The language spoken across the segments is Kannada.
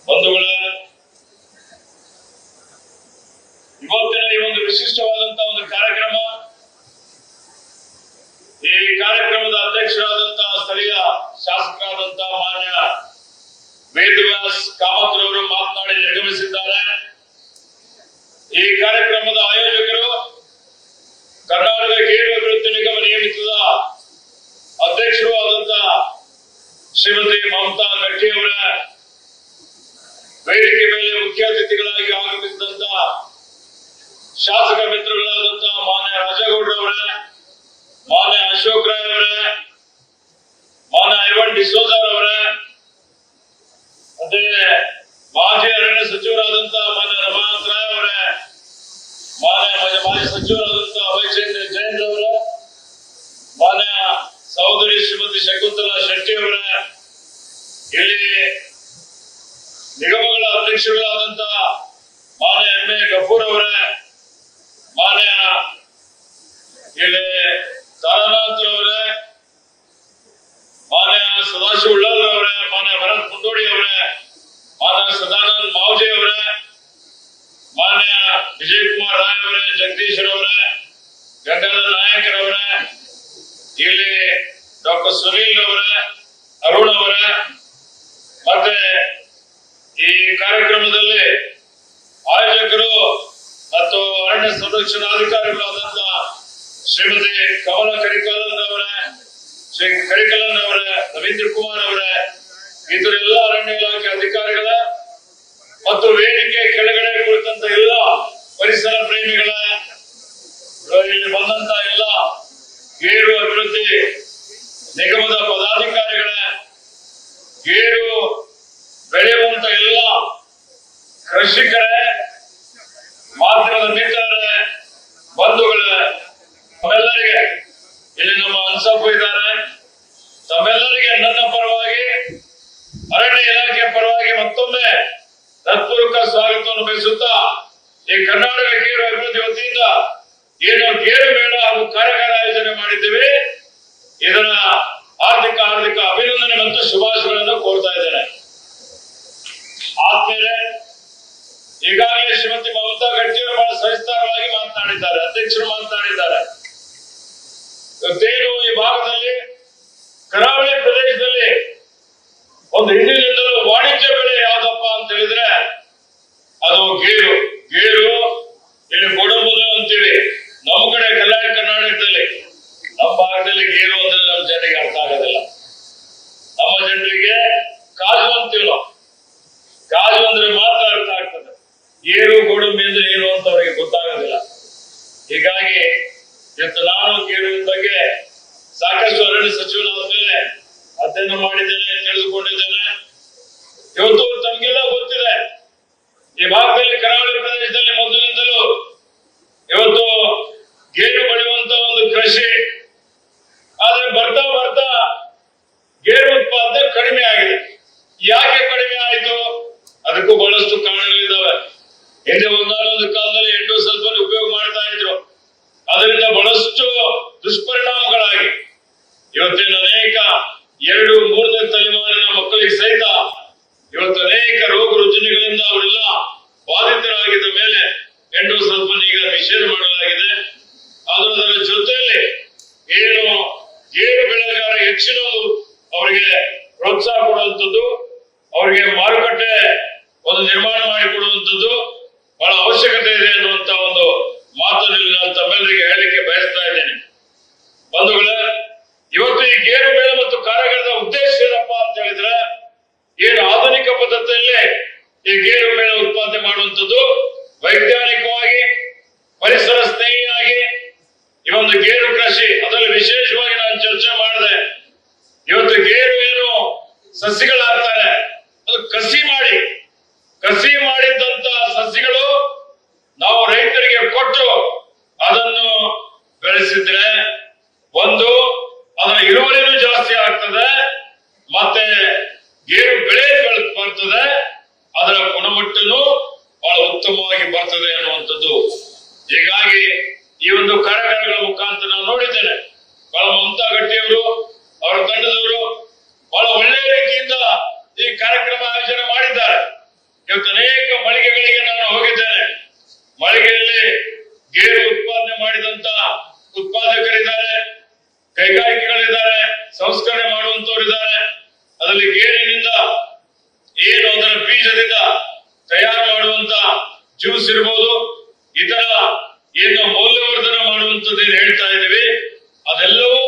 ಬಂಧುಗಳ ಇವತ್ತಿನ ಈ ಒಂದು ವಿಶಿಷ್ಟವಾದಂತಹ ಒಂದು ಕಾರ್ಯಕ್ರಮ, ಈ ಕಾರ್ಯಕ್ರಮದ ಅಧ್ಯಕ್ಷರಾದಂತಹ ಸ್ಥಳೀಯ ಶಾಸಕರಾದಂತಹ ಮಾನ್ಯ ವೇದವ್ಯಾಸ್ ಕಾಮತ್ರವರು ಮಾತನಾಡಿ ನಿರ್ಗಮಿಸಿದ್ದಾರೆ. ಈ ಕಾರ್ಯಕ್ರಮದ ಆಯೋಜಕರು ಕರ್ನಾಟಕ ಗೇರು ಅಭಿವೃದ್ಧಿ ನಿಗಮ ನಿಯಮಿತದ ಅಧ್ಯಕ್ಷರು ಆದಂತಹ ಶ್ರೀಮತಿ ಮಮತಾ ಗಟ್ಟಿ ಅವರ, ವೇದಿಕೆ ಮೇಲೆ ಮುಖ್ಯ ಅತಿಥಿಗಳಾಗಿ ಆಗಮಿಸಿದಂತ ಶಾಸಕ ಮಿತ್ರಗಳಾದಂತಹ ಮಾನ್ಯ ರಾಜೇಗೌಡರವರ, ಮಾನ್ಯ ಅಶೋಕ್ ರಾಯ್ ಅವರ, ಮಾನ್ಯ ಐವನ್ ಡಿಸೋಜರ್ ಅವರ, ಮತ್ತೆ ಮಾಜಿ ಅರಣ್ಯ ಸಚಿವರಾದಂತಹ ಮಾನ್ಯ ರಮಾನಾಥ್ ರಾಯ್ ಅವರ, ಮಾಜಿ ಸಚಿವರಾದಂತಹ ಅಭಯಚಂದ್ರ ಜೈನ್ ಅವರ, ಮಾನ್ಯ ಸಹೋದರಿ ಶ್ರೀಮತಿ ಶಕುಂತಲಾ ಶೆಟ್ಟಿ ಅವರ, ಇಲ್ಲಿ ನಿಗಮಗಳ ಅಧ್ಯಕ್ಷರುಗಳಾದಂತಹ ಮಾನ್ಯ ಎಂ ಎ ಗಫೂರ್ ಅವರ, ಮಾನ್ಯ ಇಲ್ಲಿ ತಾರಾನಾಥ್ ಅವರ, ಮಾನ್ಯ ಸದಾಶಿವ ಉಳ್ಳಾಲ್ ಅವರ, ಮಾನ್ಯ ಭರತ್ ಮುಂಡೋಡಿ ಅವರ, ಮಾನ್ಯ ಸದಾನಂದ್ ಮಾವಜಿ ಅವರ, ಮಾನ್ಯ ವಿಜಯ್ ಕುಮಾರ್ ರಾಯ್ ಅವರ, ಜಗದೀಶ್ ಅವರ, ಗಂಗಾಧರ ನಾಯಕರವರ, ಇಲ್ಲಿ ಡಾಕ್ಟರ್ ಸುನೀಲ್ ಅವರ, ಅರುಣ್ ಅವರ, ಮತ್ತೆ ಈ ಕಾರ್ಯಕ್ರಮದಲ್ಲಿ ಆಯೋಜಕರು ಮತ್ತು ಅರಣ್ಯ ಸಂರಕ್ಷಣಾಧಿಕಾರಿಗಳಾದಂತಹ ಶ್ರೀಮತಿ ಕಮಲ ಕರಿಕಲನ್ ಅವರ, ಶ್ರೀ ಕರಿಕಲನ್ ಅವರ, ರವೀಂದ್ರ ಕುಮಾರ್ ಅವರ, ಇದರೆಲ್ಲ ಅರಣ್ಯ ಇಲಾಖೆ ಅಧಿಕಾರಿಗಳ ಮತ್ತು ವೇದಿಕೆ ಕೆಳಗಡೆ ಕುಳಿತಂತ ಎಲ್ಲ ಪರಿಸರ ಪ್ರೇಮಿಗಳ, ಇಲ್ಲಿ ಬಂದಂತ ಎಲ್ಲ ಗೇರು ಅಭಿವೃದ್ಧಿ ನಿಗಮದ ಪದಾಧಿಕಾರಿಗಳ, ಗೇರು ಬೆಳೆಯುವಂತ ಎಲ್ಲ ಕೃಷಿಕರೇ, ಮಾಧ್ಯಮದ ಮಿತ್ರರೇ, ಬಂಧುಗಳೇ, ತಮ್ಮೆಲ್ಲರಿಗೆ ಇಲ್ಲಿ ನಮ್ಮ ಅನ್ಸಪ್ಪ ಇದ್ದಾರೆ. ತಮ್ಮೆಲ್ಲರಿಗೆ ನನ್ನ ಪರವಾಗಿ, ಅರಣ್ಯ ಇಲಾಖೆ ಪರವಾಗಿ ಮತ್ತೊಮ್ಮೆ ಹೃತ್ಪೂರ್ವಕ ಸ್ವಾಗತವನ್ನು ಬಯಸುತ್ತಾ, ಈ ಕರ್ನಾಟಕ ಗೇರು ಅಭಿವೃದ್ಧಿ ವತಿಯಿಂದ ಏನು ಗೇರು ಮೇಳ ಹಾಗೂ ಕಾರ್ಯಾಗಾರ ಆಯೋಜನೆ ಮಾಡಿದ್ದೇವೆ, ಇದರ ಹಾರ್ದಿಕ ಅಭಿನಂದನೆ ಮತ್ತು ಶುಭಾಶಯಗಳನ್ನು ಕೋರ್ತಾ ಇದ್ದೇನೆ. ಆದ್ಮೇಲೆ ಈಗಾಗಲೇ ಶ್ರೀಮತಿ ಮಮತಾ ಗಟ್ಟಿಯವರು ಬಹಳ ಸವಿಸ್ತಾರವಾಗಿ ಮಾತನಾಡಿದ್ದಾರೆ, ಅಧ್ಯಕ್ಷರು ಮಾತನಾಡಿದ್ದಾರೆ. ಇವತ್ತೇನು ಈ ಭಾಗದಲ್ಲಿ ಕರಾವಳಿ ಪ್ರದೇಶದಲ್ಲಿ ಒಂದು ಹಿಂದಿನಿಂದಲೂ ವಾಣಿಜ್ಯ ಬೆಳೆ ಯಾವ್ದಪ್ಪ ಅಂತ ಹೇಳಿದ್ರೆ ಅದು ಗೇರು. ಇಲ್ಲಿ ಗೋಡಂಬಿ ಅಂತೀವಿ, ನಮ್ಮ ಕಡೆ ಕಲ್ಯಾಣ ಕರ್ನಾಟಕದಲ್ಲಿ, ನಮ್ಮ ಭಾಗದಲ್ಲಿ ಗೇರು ಅಂದ್ರೆ ನಮ್ಮ ಜನರಿಗೆ ಅರ್ಥ ಆಗೋದಿಲ್ಲ. ನಮ್ಮ ಜನರಿಗೆ ಕಾಜು ಅಂತೀವಿ ನಾವು, ಕಾಜು ಅಂದ್ರೆ ಮಾತ್ರ ಅರ್ಥ ಆಗ್ತದೆ, ಗೇರು ಗೋಡಂಬಿ ಅಂದ್ರೆ ಏನು ಅಂತ ಅವರಿಗೆ ಗೊತ್ತಾಗೋದಿಲ್ಲ. ಹೀಗಾಗಿ ಇವತ್ತು ನಾನು ಗೇರುವಿನ ಬಗ್ಗೆ ಸಾಕಷ್ಟು ಅರಣ್ಯ ಸಚಿವನಾದ ಮೇಲೆ ಅಧ್ಯಯನ ಮಾಡಿದ್ದೇನೆ, ತಿಳಿದುಕೊಂಡಿದ್ದೇನೆ. ಇವತ್ತು ತಮಗೆಲ್ಲ ಗೊತ್ತಿದೆ, ಈ ಭಾಗದಲ್ಲಿ ಕರಾವಳಿ ಪ್ರದೇಶದಲ್ಲಿ ಮೊದಲಿನಿಂದಲೂ ಇವತ್ತು ಗೇರು ಬೆಳೆಯುವಂತ ಒಂದು ಕೃಷಿ. ಆದ್ರೆ ಬರ್ತಾ ಬರ್ತಾ ಗೇರು ಉತ್ಪಾದನೆ ಕಡಿಮೆ ಆಗಿದೆ. ಯಾಕೆ ಕಡಿಮೆ ಆಯಿತು? ಅದಕ್ಕೂ ಬಹಳಷ್ಟು ಕಾರಣಗಳಿದ್ದಾವೆ. ಹಿಂದೆ ಒಂದಾನೊಂದು ಕಾಲದಲ್ಲಿ ಎಂಡೋ ಸಲ್ಫರ್ ಉಪಯೋಗ ಮಾಡ್ತಾ ಇದ್ರು, ಅದರಿಂದ ಬಹಳಷ್ಟು ದುಷ್ಪರಿಣಾಮಗಳಾಗಿ ಇವತ್ತಿನ ಅನೇಕ 2-3ನೇ ತಲೆಮಾರಿನ ಮಕ್ಕಳಿಗೆ ಸಹಿತ ಇವತ್ತು ಅನೇಕ ರೋಗ ರುಜಿನಗಳಿಂದ ಅವರೆಲ್ಲ ಬಾಧಿತರಾಗಿದ್ದ ಮೇಲೆ ಎಂಡೋ ಸಲ್ಫರ್ ಈಗ ನಿಷೇಧ ಮಾಡಲಾಗಿದೆ. ಅದರ ಜೊತೆಯಲ್ಲಿ ಏನು ಗೇರು ಬೆಳೆಗಾರ ಹೆಚ್ಚಿನ ಅವರಿಗೆ ಪ್ರೋತ್ಸಾಹ ಕೊಡುವಂಥದ್ದು, ಅವರಿಗೆ ಮಾರುಕಟ್ಟೆ ಒಂದು ನಿರ್ಮಾಣ ಮಾಡಿಕೊಡುವಂಥದ್ದು ಬಹಳ ಅವಶ್ಯಕತೆ ಇದೆ ಅನ್ನುವಂತ ಒಂದು ಮಾತನ್ನು ನಾನು ತಮ್ಮೆಲ್ಲರಿಗೆ ಹೇಳಲಿಕ್ಕೆ ಬಯಸ್ತಾ ಇದ್ದೇನೆ. ಬಂಧುಗಳೇ, ಇವತ್ತು ಈ ಗೇರು ಬೆಳೆ ಮತ್ತು ಕಾರ್ಯಾಗಾರದ ಉದ್ದೇಶ ಏನಪ್ಪಾ ಅಂತ ಹೇಳಿದ್ರೆ, ಏನು ಆಧುನಿಕ ಪದ್ಧತಿಯಲ್ಲಿ ಈ ಗೇರು ಬೆಳೆ ಉತ್ಪಾದನೆ ಮಾಡುವಂಥದ್ದು, ವೈಜ್ಞಾನಿಕವಾಗಿ ಪರಿಸರ ಸ್ನೇಹಿಯಾಗಿ ಈ ಒಂದು ಗೇರು ಕೃಷಿ, ಅದರಲ್ಲಿ ವಿಶೇಷವಾಗಿ ನಾನು ಚರ್ಚೆ ಮಾಡಿದೆ. ಇವತ್ತು ಗೇರು ಏನು ಸಸಿಗಳಾಗ್ತಾರೆ, ಅದು ಕಸಿ ಮಾಡಿದ್ದಂತ ಸಸಿಗಳು ನಾವು ರೈತರಿಗೆ ಕೊಟ್ಟು ಅದನ್ನು ಬೆಳೆಸಿದ್ರೆ ಒಂದು ಅದರ ಇಳುವರಿನೂ ಜಾಸ್ತಿ ಆಗ್ತದೆ, ಮತ್ತೆ ಗೇರು ಬೆಳೆ ಬರ್ತದೆ, ಅದರ ಗುಣಮಟ್ಟನೂ ಬಹಳ ಉತ್ತಮವಾಗಿ ಬರ್ತದೆ ಅನ್ನುವಂಥದ್ದು. ಹೀಗಾಗಿ ಈ ಒಂದು ಕಾರ್ಯಕ್ರಮಗಳ ಮುಖಾಂತರ ನಾನು ನೋಡಿದ್ದೇನೆ, ಬಹಳ ಮಮತಾ ಗಟ್ಟಿಯವರು ಅವರ ತಂಡದವರು ಬಹಳ ಒಳ್ಳೆಯ ರೀತಿಯಿಂದ ಈ ಕಾರ್ಯಕ್ರಮ ಆಯೋಜನೆ ಮಾಡಿದ್ದಾರೆ. ಇವತ್ತು ಅನೇಕ ಮಳಿಗೆಗಳಿಗೆ ನಾನು ಹೋಗಿದ್ದೇನೆ. ಮಳಿಗೆಯಲ್ಲಿ ಗೇರು ಉತ್ಪಾದನೆ ಮಾಡಿದಂತ ಉತ್ಪಾದಕರಿದ್ದಾರೆ, ಕೈಗಾರಿಕೆಗಳಿದ್ದಾರೆ, ಸಂಸ್ಕರಣೆ ಮಾಡುವಂತವರಿದ್ದಾರೆ. ಅದರಲ್ಲಿ ಗೇರಿನಿಂದ ಏನು ಅದರ ಬೀಜದಿಂದ ತಯಾರು ಮಾಡುವಂತ ಜ್ಯೂಸ್ ಇರ್ಬೋದು, ಇತರ ಏನು ಮೌಲ್ಯವರ್ಧನೆ ಮಾಡುವಂತದ್ದು ಹೇಳ್ತಾ ಇದ್ದೀವಿ, ಅದೆಲ್ಲವೂ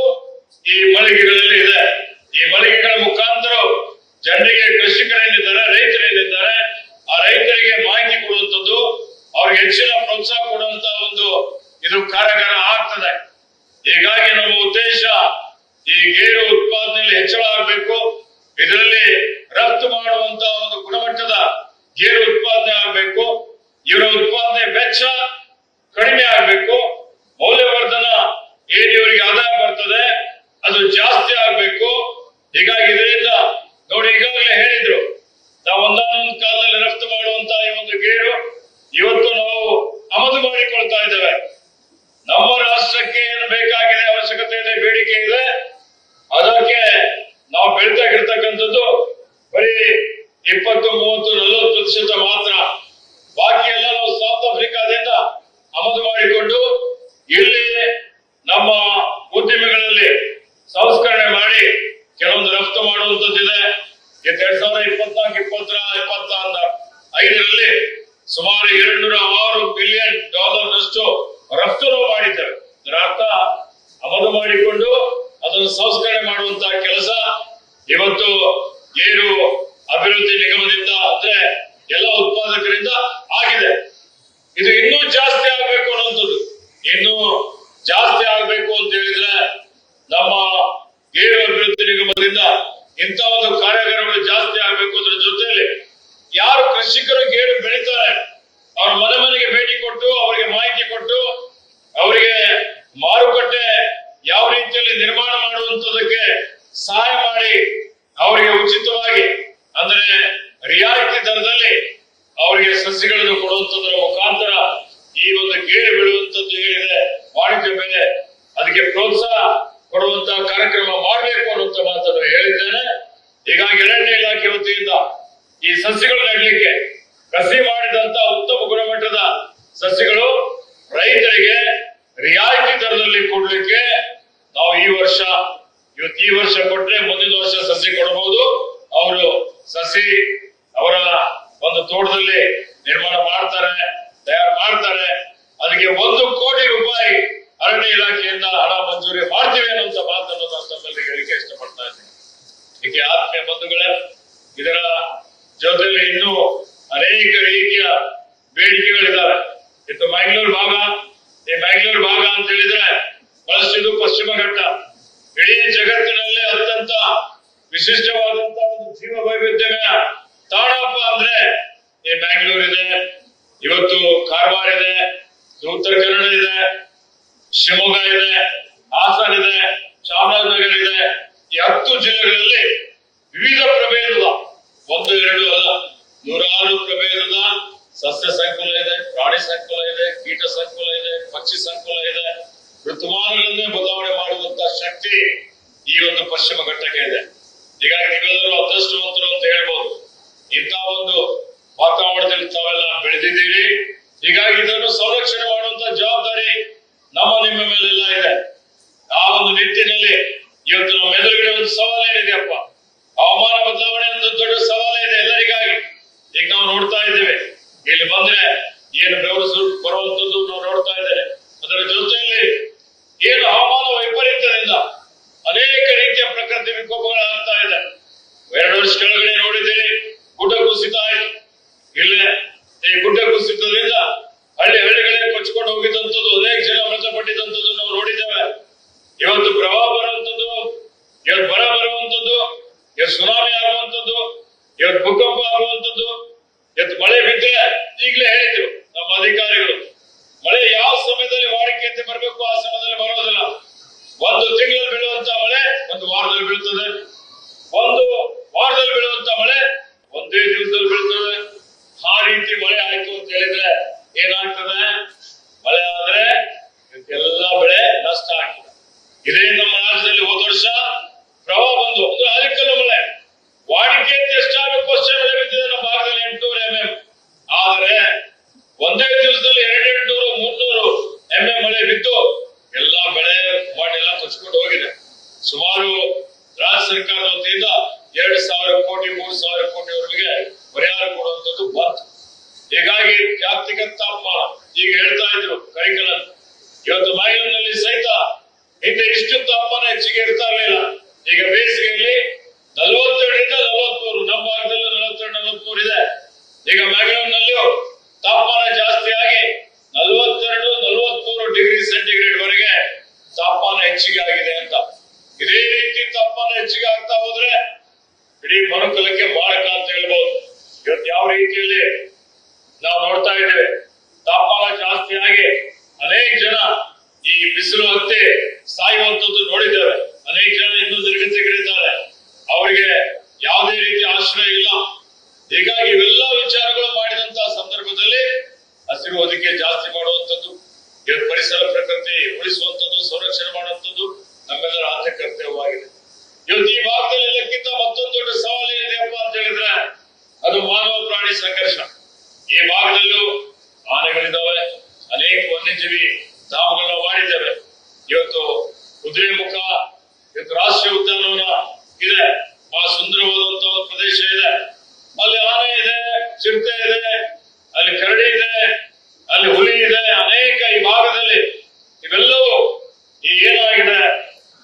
ಈ ಮಳಿಗೆಗಳಲ್ಲಿ ಇದೆ. ಈ ಮಳಿಗೆಗಳ ಮುಖಾಂತರ ಜನರಿಗೆ, ಕೃಷಿಕರೇನಿದ್ದಾರೆ, ರೈತರೇನಿದ್ದಾರೆ, ಆ ರೈತರಿಗೆ ಮಾಹಿತಿ ಕೊಡುವಂಥದ್ದು, ಅವ್ರಿಗೆ ಹೆಚ್ಚಿನ ಪ್ರೋತ್ಸಾಹ ಕೊಡುವಂತ ಒಂದು ಇದು ಕಾರ್ಯಾಗಾರ ಆಗ್ತದೆ. ಹೀಗಾಗಿ ನಮ್ಮ ಉದ್ದೇಶ ಈ ಗೇರು ಉತ್ಪಾದನೆಯಲ್ಲಿ ಹೆಚ್ಚಳ ಆಗಬೇಕು. ಇದರಲ್ಲಿ ರಫ್ತು ಮಾಡುವಂತ ಒಂದು ಗುಣಮಟ್ಟದ ಗೇರು ಉತ್ಪಾದನೆ ಆಗಬೇಕು. ಇವರ ಉತ್ಪಾದನೆ ವೆಚ್ಚ ಕಡಿಮೆ ಆಗಬೇಕು. ಮೌಲ್ಯವರ್ಧನ ಏನು ಇವರಿಗೆ ಆದಾಯ ಬರ್ತದೆ ಅದು ಜಾಸ್ತಿ ಆಗ್ಬೇಕು. ಹೀಗಾಗಿ ಇದರಿಂದ ನೋಡಿ, ಈಗಾಗಲೇ ಹೇಳಿದ್ರು, ನಾವು ಒಂದಾನೊಂದು ಕಾಲದಲ್ಲಿ ರಫ್ತು ಮಾಡುವಂತ ಈ ಒಂದು ಗೇರು ಇವತ್ತು ನಾವು ಆಮದು ಮಾಡಿಕೊಳ್ತಾ ಇದ್ದೇವೆ. ನಮ್ಮ ರಾಷ್ಟ್ರಕ್ಕೆ ಏನು ಬೇಕಾಗಿದೆ, ಅವಶ್ಯಕತೆ ಇದೆ, ಬೇಡಿಕೆ ಇದೆ, ಅದಕ್ಕೆ ನಾವು ಬೆಳ್ತಾಗಿರ್ತಕ್ಕಂಥದ್ದು ಬರೀ 20, 30, 40% ಮಾತ್ರ. ಬಾಕಿ ಎಲ್ಲ ನಾವು ಸೌತ್ ಆಫ್ರಿಕಾದಿಂದ ಆಮದು ಮಾಡಿಕೊಂಡು ಇಲ್ಲಿ ನಮ್ಮ ಉದ್ಯಮಿಗಳಲ್ಲಿ ಸಂಸ್ಕರಣೆ ಮಾಡಿ ಕೆಲವೊಂದು ರಫ್ತು ಮಾಡುವಂತದ್ದಿದೆ. 2024-25ರಲ್ಲಿ ಸುಮಾರು $206 ಬಿಲಿಯನ್ ರಫ್ತು ನಾವು ಮಾಡಿದ್ದೇವೆ. ಇದರ ಅರ್ಥ ಆಮದು ಮಾಡಿಕೊಂಡು ಅದನ್ನು ಸಂಸ್ಕರಣೆ ಮಾಡುವಂತಹ ಕೆಲಸ ಇವತ್ತು ಗೇರು ಅಭಿವೃದ್ಧಿ ನಿಗಮದಿಂದ, ಅಂದ್ರೆ ಎಲ್ಲ ಉತ್ಪಾದಕರಿಂದ ಆಗಿದೆ. ಇದು ಇನ್ನೂ ಜಾಸ್ತಿ ಆಗ್ಬೇಕು ಅನ್ನುವಂಥದ್ದು, ಇನ್ನೂ ಜಾಸ್ತಿ ಆಗ್ಬೇಕು ಅಂತ ಹೇಳಿದ್ರೆ ನಮ್ಮ ಗೇರು ಅಭಿವೃದ್ಧಿ ನಿಗಮದಿಂದ ಇಂಥ ಒಂದು ಕಾರ್ಯಾಗಾರಗಳು ಜಾಸ್ತಿ ಆಗ್ಬೇಕು. ಅದ್ರ ಜೊತೆಯಲ್ಲಿ ಯಾರು ಕೃಷಿಕರು ಗೇರು ಬೆಳೀತಾರೆ ಅವ್ರ ಮನೆ ಮನೆಗೆ ಭೇಟಿ ಕೊಟ್ಟು ಅವರಿಗೆ ಮಾಹಿತಿ ಕೊಟ್ಟು ಅವರಿಗೆ ಮಾರುಕಟ್ಟೆ ಯಾವ ರೀತಿಯಲ್ಲಿ ನಿರ್ಮಾಣ ಮಾಡುವಂತದಕ್ಕೆ ಸಹಾಯ ಮಾಡಿ ಅವರಿಗೆ ಉಚಿತವಾಗಿ, ಅಂದ್ರೆ ರಿಯಾಯಿತಿ ದರದಲ್ಲಿ ಅವರಿಗೆ ಸಸ್ಯಗಳನ್ನು ಕೊಡುವಂತದ್ರ ಮುಖಾಂತರ ಈ ಒಂದು ಗೇರು ಬೆಳೆಯುವಂತದ್ದು ಏನಿದೆ ವಾಣಿಜ್ಯ ಬೆಲೆ, ಅದಕ್ಕೆ ಪ್ರೋತ್ಸಾಹ ಕೊಡುವಂತಹ ಕಾರ್ಯಕ್ರಮ ಮಾಡಬೇಕು ಅನ್ನುವಂತ ಮಾತನ್ನು ಹೇಳಿದ್ದೇನೆ. ಹೀಗಾಗಿ ಅರಣ್ಯ ಇಲಾಖೆ ವತಿಯಿಂದ ಈ ಸಸ್ಯಗಳು ನೆಡಲಿಕ್ಕೆ ಕಸಿ ಮಾಡಿದಂತ ಉತ್ತಮ ಗುಣಮಟ್ಟದ ಸಸ್ಯಗಳು ರೈತರಿಗೆ ರಿಯಾಯಿತಿ ದರದಲ್ಲಿ ಕೊಡ್ಲಿಕ್ಕೆ ನಾವು ಈ ವರ್ಷ ಕೊಟ್ರೆ ಮುಂದಿನ ವರ್ಷ ಸಸಿ ಕೊಡಬಹುದು. ಅವರು ಸಸಿ ಅವರ ಒಂದು ತೋಟದಲ್ಲಿ ನಿರ್ಮಾಣ ಮಾಡ್ತಾರೆ, ತಯಾರು ಮಾಡ್ತಾರೆ. ಅದಕ್ಕೆ 1 ಕೋಟಿ ರೂಪಾಯಿ ಅರಣ್ಯ ಇಲಾಖೆಯಿಂದ ಹಣ ಮಂಜೂರಿ ಮಾಡ್ತೀವಿ ಅನ್ನುವಂತ ಮಾತನ್ನು ನಾನು ತಮ್ಮಲ್ಲಿ ಹೇಳಿಕೆ ಇಷ್ಟಪಡ್ತಾ ಇದ್ದೀನಿ. ಹೀಗೆ ಆತ್ಮೀಯ ಬಂಧುಗಳೇ, ಇದರ ಜೊತೆಯಲ್ಲಿ ಇನ್ನೂ ಅನೇಕ ರೀತಿಯ ಬೇಡಿಕೆಗಳಿದ್ದಾವೆ. ಇದು ಮ್ಯಾಂಗ್ಳೂರ್ ಭಾಗ. ಈ ಮ್ಯಾಂಗ್ಳೂರ್ ಭಾಗ ಅಂತ ಹೇಳಿದ್ರೆ ಬಹಳಷ್ಟು ಇದು ಪಶ್ಚಿಮ ಘಟ್ಟ, ಇಡೀ ಜಗತ್ತಿನಲ್ಲೇ ಅತ್ಯಂತ ವಿಶಿಷ್ಟವಾದಂತಹ ಒಂದು ಜೀವ ವೈವಿಧ್ಯಮಯ ತಾಣಪ್ಪ ಅಂದ್ರೆ ಈ ಮ್ಯಾಂಗ್ಳೂರ್ ಇದೆ. ಇವತ್ತು ಕಾರವಾರ ಇದೆ, ಉತ್ತರ ಕನ್ನಡ ಇದೆ, ಶಿವಮೊಗ್ಗ ಇದೆ, ಹಾಸನ ಇದೆ, ಚಾಮರಾಜನಗರ ಇದೆ. ಈ 10 ಜಿಲ್ಲೆಗಳಲ್ಲಿ ವಿವಿಧ ಪ್ರಭೇದದ, 1, 2 ಅಲ್ಲ, 100 ಪ್ರಭೇದದ ಸಸ್ಯ ಸಂಕುಲ ಇದೆ, ಪ್ರಾಣಿ ಸಂಕುಲ ಇದೆ, ಕೀಟ ಸಂಕುಲ ಇದೆ, ಪಕ್ಷಿ ಸಂಕುಲ ಇದೆ. ಋತುಮಾನಗಳನ್ನೇ ಬದಲಾವಣೆ ಮಾಡುವಂತಹ ಶಕ್ತಿ ಈ ಒಂದು ಪಶ್ಚಿಮ ಘಟ್ಟಕ್ಕೆ ಇದೆ. ಹೀಗಾಗಿ ನೀವೆಲ್ಲರೂ ಅದೃಷ್ಟವಂತರು ಅಂತ ಹೇಳ್ಬೋದು. ಇಂತಹ ಒಂದು ವಾತಾವರಣದಲ್ಲಿ ತಾವೆಲ್ಲ ಬೆಳೆದಿದ್ದೀರಿ. ಹೀಗಾಗಿ ಇದನ್ನು ಸಂರಕ್ಷಣೆ ಮಾಡುವಂತ ಜವಾಬ್ದಾರಿ ನಿಮ್ಮ ಮೇಲೆಲ್ಲ ಇದೆ. ಆ ಒಂದು ನಿಟ್ಟಿನಲ್ಲಿ ಇವತ್ತು ನಮ್ಮ ಎದುರುಗಡೆ ಒಂದು ಸವಾಲು ಏನಿದೆಯಪ್ಪ, ಹವಾಮಾನ ಬದಲಾವಣೆ ಒಂದು ದೊಡ್ಡ ಸವಾಲು ಇದೆ ಎಲ್ಲರಿಗಾಗಿ. ಈಗ ನಾವು ನೋಡ್ತಾ ಇದ್ದೇವೆ, ಇಲ್ಲಿ ಬಂದ್ರೆ ಏನು ಬೆವರು ಬರುವಂತದ್ದು ನಾವು ನೋಡ್ತಾ ಇದ್ದೇವೆ. ಅದರ ಜೊತೆಯಲ್ಲಿ ಏನು ಹವಾಮಾನ ವೈಪರೀತ್ಯದಿಂದ ಅನೇಕ ರೀತಿಯ ಪ್ರಕೃತಿ ವಿಕೋಪಗಳಾಗ್ತಾ ಇದೆ. 2 ವರ್ಷ ಕೆಳಗಡೆ ನೋಡಿದ್ದೀರಿ, ಗುಡ್ಡ ಕುಸಿತ ಆಯ್ತು. ಇಲ್ಲೇ ಈ ಗುಡ್ಡ ಕುಸಿತದಿಂದ ಹಳ್ಳಿಗಳೇ ಕೊಚ್ಚಿಕೊಂಡು ಹೋಗಿದ್ದಂಥದ್ದು, ಅನೇಕ ಜನ ಮೃತಪಟ್ಟಿದ್ದಂಥದ್ದು ನಾವು ನೋಡಿದ್ದೇವೆ. ಇವತ್ತು ಪ್ರವಾಹ ಬರುವಂಥದ್ದು, ಇವತ್ತು ಬರ ಬರುವಂಥದ್ದು, ಇವತ್ತು ಸುನಾಮಿ ಆಗುವಂಥದ್ದು, ಇವತ್ತು ಭೂಕಂಪ ಆಗುವಂಥದ್ದು, ಇವತ್ತು ಮಳೆ ಬಿದ್ದರೆ ಈಗಲೇ ಹೇಳಿದ್ದೆ ರೀತಿಯಲ್ಲಿ ನಾವು ನೋಡ್ತಾ ಇದ್ದೇವೆ. ತಾಪಮಾನ ಜಾಸ್ತಿ ಆಗಿ ಅನೇಕ ಜನ ಈ ಬಿಸಿಲು ಹತ್ತಿ ಸಾಯುವಂತದ್ದು ನೋಡಿದ್ದೇವೆ. ಅನೇಕ ಜನ ಇನ್ನೂ ನಿರ್ಗತಿಕರಿದ್ದಾರೆ, ಅವರಿಗೆ ಯಾವುದೇ ರೀತಿಯ ಆಶ್ರಯ ಇಲ್ಲ. ಹೀಗಾಗಿ ಇವೆಲ್ಲ ವಿಚಾರಗಳು ಮಾಡಿದಂತಹ ಸಂದರ್ಭದಲ್ಲಿ ಹಸಿರು ಹೊದಿಕೆ ಜಾಸ್ತಿ ಮಾಡುವಂಥದ್ದು, ಪರಿಸರ ಪ್ರಕೃತಿ ಉಳಿಸುವಂಥದ್ದು, ಸಂರಕ್ಷಣೆ ಮಾಡುವಂಥದ್ದು ನಮ್ಮೆಲ್ಲರ ಆದ್ಯ ಕರ್ತವ್ಯವಾಗಿದೆ. ಇವತ್ತು ಈ ಭಾಗದಲ್ಲಿ ಎಲ್ಲಕ್ಕಿಂತ ಮತ್ತೊಂದು ದೊಡ್ಡ ಸವಾಲು ಏನಿದೆಯಪ್ಪ ಅಂತ ಹೇಳಿದ್ರೆ ಅದು ಮಾನವ ಪ್ರಾಣಿ ಸಂಘರ್ಷ. ಈ ಭಾಗದಲ್ಲೂ ಆನೆಗಳಿದ್ದಾವೆ, ಅನೇಕ ವನ್ಯಜೀವಿ ಧಾಮಗಳನ್ನ ಮಾಡಿದ್ದೇವೆ. ಇವತ್ತು ಕುದುರೆಮುಖ ಇವತ್ತು ರಾಷ್ಟ್ರೀಯ ಉದ್ಯಾನವನ ಇದೆ, ಬಹಳ ಸುಂದರವಾದಂತಹ ಒಂದು ಪ್ರದೇಶ ಇದೆ. ಅಲ್ಲಿ ಆನೆ ಇದೆ, ಚಿರತೆ ಇದೆ, ಅಲ್ಲಿ ಕರಡಿ ಇದೆ, ಅಲ್ಲಿ ಹುಲಿ ಇದೆ, ಅನೇಕ ಈ ಭಾಗದಲ್ಲಿ ಇವೆಲ್ಲವೂ ಈ ಏನಾಗಿದೆ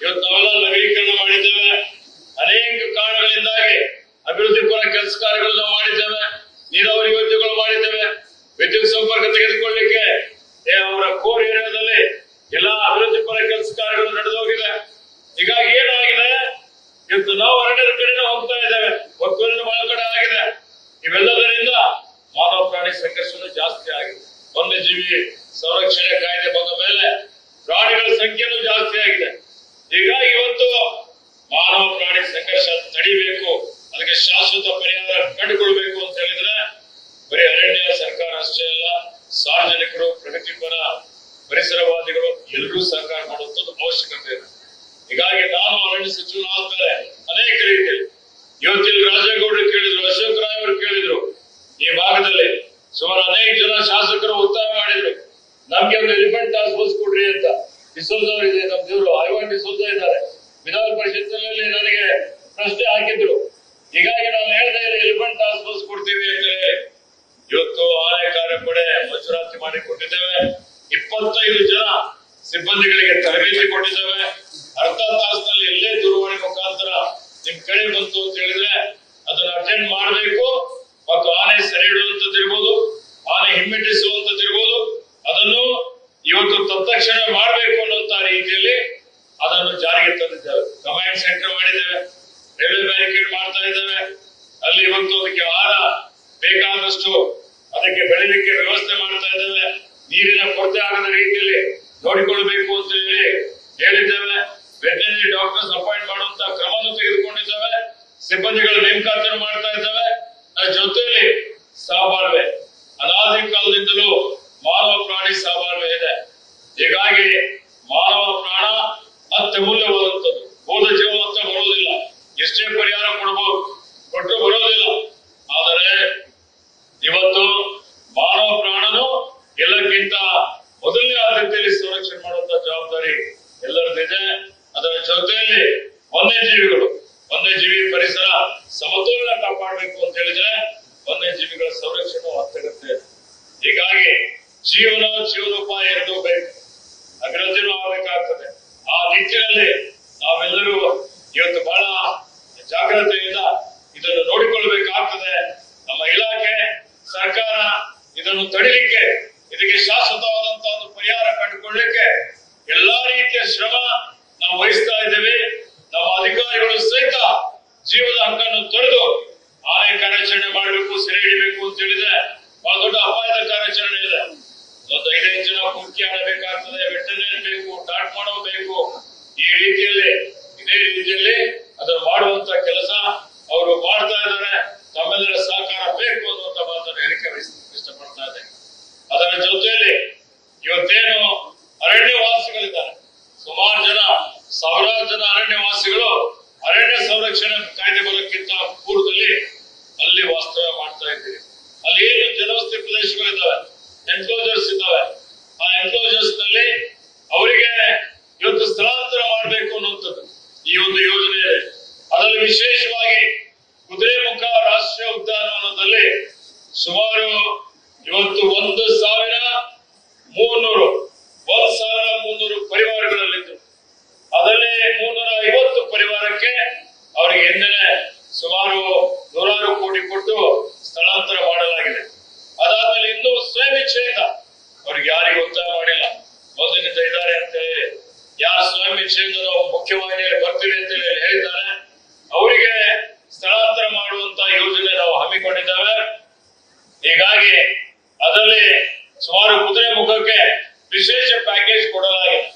ಇವತ್ತು ನಾವೆಲ್ಲ ನವೀಕರಣ ಮಾಡಿದ್ದೇವೆ. ಅನೇಕ ಕಾರಣಗಳಿಂದಾಗಿ ಅಭಿವೃದ್ಧಿ ಪರ ಕೆಲಸ ಕಾರ್ಯಗಳನ್ನ ಮಾಡಿದ್ದೇವೆ, ನೀರಾವರಿ ಯೋಜನೆಗಳು ಮಾಡಿದ್ದೇವೆ, ವಿದ್ಯುತ್ ಸಂಪರ್ಕ ತೆಗೆದುಕೊಳ್ಳಿಕ್ಕೆ ಅವರ ಕೋರ್ ಏರಿಯಾದಲ್ಲಿ ಎಲ್ಲಾ ಅಭಿವೃದ್ಧಿ ಪರ ಕೆಲಸ ಕಾರ್ಯಗಳು ನಡೆದೋಗಿದೆ. ಹೀಗಾಗಿ ಏನಾಗಿದೆ ಇವತ್ತು ನಾವು ಅರಣ್ಯದ ಕಡೆನೇ ಹೋಗ್ತಾ ಇದ್ದೇವೆ, ಒತ್ತುವರಿನ ಬಹಳ ಕಡೆ ಆಗಿದೆ. ಇವೆಲ್ಲದರಿಂದ ಮಾನವ ಪ್ರಾಣಿ ಸಂಘರ್ಷ ಜಾಸ್ತಿ ಆಗಿದೆ. ವನ್ಯಜೀವಿ ಸಂರಕ್ಷಣೆ ಕಾಯ್ದೆ ಬಂದ ಮೇಲೆ ಪ್ರಾಣಿಗಳ ಸಂಖ್ಯೆನೂ ಜಾಸ್ತಿ ಆಗಿದೆ. ಹೀಗಾಗಿ ಇವತ್ತು ಮಾನವ ಪ್ರಾಣಿ ಸಂಘರ್ಷ ತಡಿಬೇಕು, ಅದಕ್ಕೆ ಶಾಶ್ವತ ಪರಿಹಾರ ಕಂಡುಕೊಳ್ಬೇಕು ಅಂತ ಹೇಳಿದ್ರೆ ಬರೀ ಅರಣ್ಯ ಸರ್ಕಾರ ಅಷ್ಟೇ ಅಲ್ಲ, ಸಾರ್ವಜನಿಕರು, ಪ್ರಗತಿಪರ ಪರಿಸರವಾದಿಗಳು ಎಲ್ಲರೂ ಸಹಕಾರ ಮಾಡುವಂಥದ್ದು ಅವಶ್ಯಕತೆ ಇದೆ. ಹೀಗಾಗಿ ನಾನು ಅರಣ್ಯ ಸಚಿವನಾದ್ಮೇಲೆ ಅನೇಕ ರೀತಿಯಲ್ಲಿ ಇವತ್ತಿಲ್ಲಿ ರಾಜೇಗೌಡರು ಕೇಳಿದ್ರು, ಅಶೋಕ್ ರಾಯ್ ಅವರು ಕೇಳಿದ್ರು, ಈ ಭಾಗದಲ್ಲಿ ಸುಮಾರು ಅನೇಕ ಜನ ಶಾಸಕರು ಒತ್ತಾಯ ಮಾಡಿದ್ರು, ನಮ್ಗೆ ಒಂದು ಎಲಿಫೆಂಟ್ ಟಾಸ್ಕ್ ಫೋರ್ಸ್ ಕೊಡ್ರಿ ಅಂತ. ಡಿಸೋಜ ಇದೆ, ನಮ್ ದೇವರು ಐವಾನ್ ಡಿಸೋಜ ಇದ್ದಾರೆ, ವಿಧಾನ ಪರಿಷತ್ತಿನಲ್ಲಿ ನನಗೆ ಪ್ರಶ್ನೆ ಹಾಕಿದ್ರು. ಹೀಗಾಗಿ ನಾವು ಹೇಳಿದೆ ಎಲಿಫೆಂಟ್ ಟಾಸ್ಕ್ ಫೋರ್ಸ್ ಕೊಡ್ತೀವಿ ಅಂತ ಹೇಳಿ ಇವತ್ತು ಆನೆ ಕಾರ್ಯಪಡೆ ಮಂಜೂರಾತಿ ಮಾಡಿ ಕೊಟ್ಟಿದ್ದೇವೆ. 25 ಜನ ಸಿಬ್ಬಂದಿಗಳಿಗೆ ತರಬೇತಿ ಕೊಟ್ಟಿದ್ದೇವೆ. ಅರ್ಧ ತಾಸಿನಲ್ಲಿ ಎಲ್ಲೇ ದೂರವಾಣಿ ಮುಖಾಂತರ ನಿಮ್ ಕಡೆ ಬಂತು ಅಂತ ಹೇಳಿದ್ರೆ ಅದನ್ನ ಅಟೆಂಡ್ ಮಾಡಬೇಕು. ಮತ್ತು ಆನೆ ಸೆರೆ ಹಿಡುವಂತದ್ದು ಇರ್ಬೋದು, ಆನೆ ಹಿಮ್ಮೆಟ್ಟಿಸುವಂತದ್ದು ಇರ್ಬೋದು, ಅದನ್ನು ಇವತ್ತು ತತ್ಕ್ಷಣ ಮಾಡಬೇಕು ಅನ್ನುವಂತ ರೀತಿಯಲ್ಲಿ ಅದನ್ನು ಜಾರಿಗೆ ತಂದಿದ್ದೇವೆ. ಕಮಾಂಡ್ ಸೆಂಟರ್ ಮಾಡಿದ್ದೇವೆ, ರೈಲ್ವೆ ಬ್ಯಾರಿಕೇಡ್ ಮಾಡ್ತಾ ಇದ್ದೇವೆ. ಅಲ್ಲಿ ಇವತ್ತು ಅದಕ್ಕೆ ಆಹಾರ ಬೇಕಾದಷ್ಟು ಅದಕ್ಕೆ ಬೆಳಿಲಿಕ್ಕೆ ವ್ಯವಸ್ಥೆ ಮಾಡ್ತಾ ಇದ್ದೇವೆ. ನೀರಿನ ಕೊರತೆ ಆಗದ ರೀತಿಯಲ್ಲಿ ನೋಡಿಕೊಳ್ಬೇಕು ಅಂತ ಹೇಳಿ ಹೇಳಿದ್ದೇವೆ. ವೆಟರ್ನರಿ ಡಾಕ್ಟರ್ಸ್ ಅಪಾಯಿಂಟ್ ಮಾಡುವಂತ ಕ್ರಮವನ್ನು ತೆಗೆದುಕೊಂಡಿದ್ದೇವೆ. ಸಿಬ್ಬಂದಿಗಳ ನೇಮಕಾತಿ ಮಾಡ್ತಾ ಇದ್ದೇವೆ. ಅದರ ಜೊತೆಯಲ್ಲಿ ಸಹಬಾಳ್ವೆ, ಅನಾದಿ ಕಾಲದಿಂದಲೂ ಮಾನವ ಪ್ರಾಣಿ ಸಹಬಾಳ್ವೆ ಇದೆ. ಹೀಗಾಗಿ ಮಾನವ ಪ್ರಾಣ ಅತ್ಯಮೂಲ್ಯವಾದಂಥದ್ದು. ಹೋದ ಜೀವ ಮಾತ್ರ ಬರುವುದಿಲ್ಲ, ಎಷ್ಟೇ ಪರಿಹಾರ ಕೊಟ್ಟರು ಬರೋದಿಲ್ಲ. ಆದರೆ ಇವತ್ತು ಮಾನವ ಪ್ರಾಣನು ಎಲ್ಲಕ್ಕಿಂತ ಮೊದಲನೇ ಆದ್ಯತೆಯಲ್ಲಿ ಸಂರಕ್ಷಣೆ ಮಾಡುವಂತ ಜವಾಬ್ದಾರಿ ಎಲ್ಲರದಿದೆ. ಅದರ ಜೊತೆಯಲ್ಲಿ ವನ್ಯಜೀವಿ ಪರಿಸರ ಸಮತೋಲನ ಕಾಪಾಡಬೇಕು ಅಂತ ಹೇಳಿದ್ರೆ ವನ್ಯಜೀವಿಗಳ ಸಂರಕ್ಷಣೆ ಅತ್ಯಗತ್ಯ ಇದೆ. ಹೀಗಾಗಿ ಜೀವನೋಪಾಯ ಎರಡೂ ಬೇಕು, ಅಭಿವೃದ್ಧಿನೂ ಆಗಬೇಕಾಗ್ತದೆ. ಆ ನಿಟ್ಟಿನಲ್ಲಿ ನಾವೆಲ್ಲರೂ ಇವತ್ತು ಬಹಳ ಜಾಗ್ರತೆಯಿಂದ ಇದನ್ನು ನೋಡಿಕೊಳ್ಬೇಕಾಗ್ತದೆ. ನಮ್ಮ ಇಲಾಖೆ, ಸರ್ಕಾರ ಇದನ್ನು ತಡಿಲಿಕ್ಕೆ, ಇದಕ್ಕೆ ಶಾಶ್ವತವಾದಂತಹ ಒಂದು ಪರಿಹಾರ ಕಂಡುಕೊಳ್ಳಲಿಕ್ಕೆ ಎಲ್ಲಾ ರೀತಿಯ ಶ್ರಮ ನಾವು ವಹಿಸ್ತಾ ಇದ್ದೇವೆ. ನಮ್ಮ ಅಧಿಕಾರಿಗಳು ಸಹಿತ ಜೀವದ ಹಕ್ಕನ್ನು ತೊರೆದು ಆನೆ ಕಾರ್ಯಾಚರಣೆ ಮಾಡಬೇಕು, ಸೆರೆ ಹಿಡಿಬೇಕು ಅಂತ ಹೇಳಿದ್ರೆ ಬಹಳ ದೊಡ್ಡ ಅಪಾಯದ ಕಾರ್ಯಾಚರಣೆ ಇದೆ. ಒಂದು 5 ಜನ ಕುರ್ಕಿ ಆಡಬೇಕಾಗ್ತದೆ, ವೆಟರ್ನರಿ ಬೇಕು, ಟಾಟ್ ಮಾಡೋ ಬೇಕು. ಇದೇ ರೀತಿಯಲ್ಲಿ ಅದನ್ನು ಮಾಡುವಂತ ಕೆಲಸ ಅವರು ಮಾಡ್ತಾ ಇದ್ದಾರೆ. ತಮ್ಮೆಲ್ಲರ ಸಹಕಾರ ಬೇಕು ಅನ್ನುವಂತ ಮಾತನ್ನು ಹೇಳಿಕೆ ಇಷ್ಟಪಡ್ತಾ ಇದ್ದೇನೆ. ಅದರ ಜೊತೆಯಲ್ಲಿ ಇವತ್ತೇನು ಅರಣ್ಯವಾಸಿಗಳಿದ್ದಾರೆ, ಸುಮಾರು ಜನ, ಸಾವಿರಾರು ಜನ ಅರಣ್ಯವಾಸಿಗಳು ಅರಣ್ಯ ಸಂರಕ್ಷಣೆ ಕಾಯ್ದೆ ಬರೋಕ್ಕಿಂತ ಪೂರ್ವದಲ್ಲಿ ಅಲ್ಲಿ ವಾಸ್ತವ್ಯ ಮಾಡ್ತಾ ಇದ್ದೀರಿ. ಅಲ್ಲಿ ಏನು ಜನವಸತಿ ಪ್ರದೇಶಗಳಿದ್ದಾವೆ, ಎನ್ಕ್ಲೋಜರ್ಸ್ ಇದ್ದಾವೆ. ಆ ಎನ್ಕ್ಲೋಜರ್ಸ್ ನಲ್ಲಿ ಅವರಿಗೆ ಇವತ್ತು ಸ್ಥಳಾಂತರ ಮಾಡಬೇಕು ಅನ್ನುವಂಥದ್ದು ಈ ಒಂದು ಯೋಜನೆ ಇದೆ. ಅದರಲ್ಲಿ ವಿಶೇಷವಾಗಿ ಕುದುರೆಮುಖ ರಾಷ್ಟ್ರೀಯ ಉದ್ಯಾನವನದಲ್ಲಿ ಸುಮಾರು ಇವತ್ತು 1,300 ಪರಿವಾರಗಳಲ್ಲಿದ್ದು ಅದರಲ್ಲಿ 350 ಪರಿವಾರಕ್ಕೆ ಅವರಿಗೆ ಹಿಂದೆ ಸುಮಾರು 100 ಕೋಟಿ ಕೊಟ್ಟು ಸ್ಥಳಾಂತರ ಮಾಡಲಾಗಿದೆ. ಅದಾದ್ಮೇಲೆ ಇನ್ನೂ ಸ್ವಯಂ ಇಚ್ಛೆಯಿಂದ ಅವ್ರಿಗೆ ಯಾರಿಗೂ ಒತ್ತಾಯ ಮಾಡಿಲ್ಲ, ಮೊದಲಿನಿಂದ ಇದ್ದಾರೆ ಅಂತ ಹೇಳಿ ಯಾರು ಸ್ವಯಂ ಇಚ್ಛೆಯಿಂದ ನಾವು ಮುಖ್ಯವಾಹಿನಿಯಲ್ಲಿ ಬರ್ತೀವಿ ಅಂತ ಹೇಳಿ ಹೇಳಿದ್ದಾರೆ. ಅವರಿಗೆ ಸ್ಥಳಾಂತರ ಮಾಡುವಂತ ಯೋಜನೆ ನಾವು ಹಮ್ಮಿಕೊಂಡಿದ್ದೇವೆ. ಹೀಗಾಗಿ ಅದರಲ್ಲಿ ಸುಮಾರು ಕುದುರೆ ಮುಖಕ್ಕೆ ವಿಶೇಷ ಪ್ಯಾಕೇಜ್ ಕೊಡಲಾಗಿದೆ.